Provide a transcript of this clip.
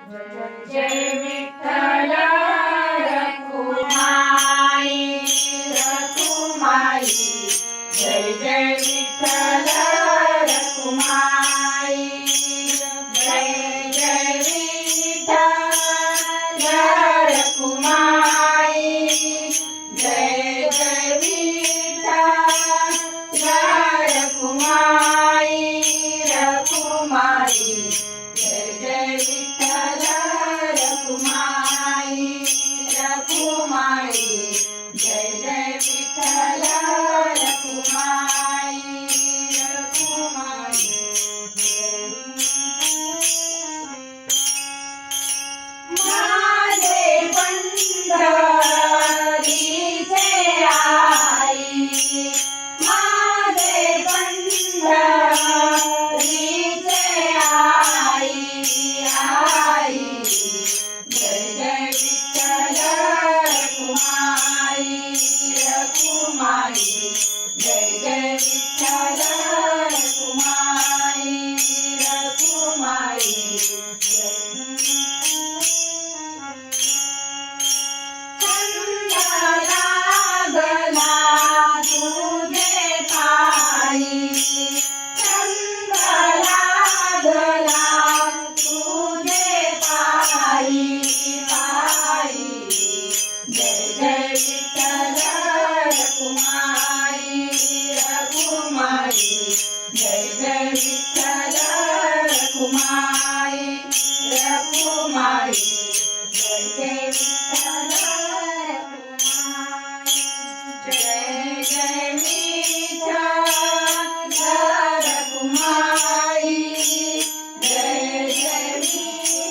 जय विठ्ठल रखुमाई रखुमाई जय जय विठ्ठल रखुमाई जय जय विठ्ठल रखुमाई जय जय विठ्ठल रखुमाई रखुमाई जय जय विठ्ठल रखुमाई रखुमाई जय जय विठ्ठल रखुमाई रखुमाई माझे पंढरीचे आई माझे पंढरीचे आई आई जय जय विठ्ठल रखुमाई रखुमाई जय जय विठ्ठल रखुमाई रखुमाई लागला तुझे पायी छंद लागला तुझे पायी पायी जय जय विठ्ठल रखुमाई रखुमाई जय जय विठ्ठल रखुमाई रखुमाई जय जय विठ्ठल जय जय विठ्ठल रखुमाई जय जय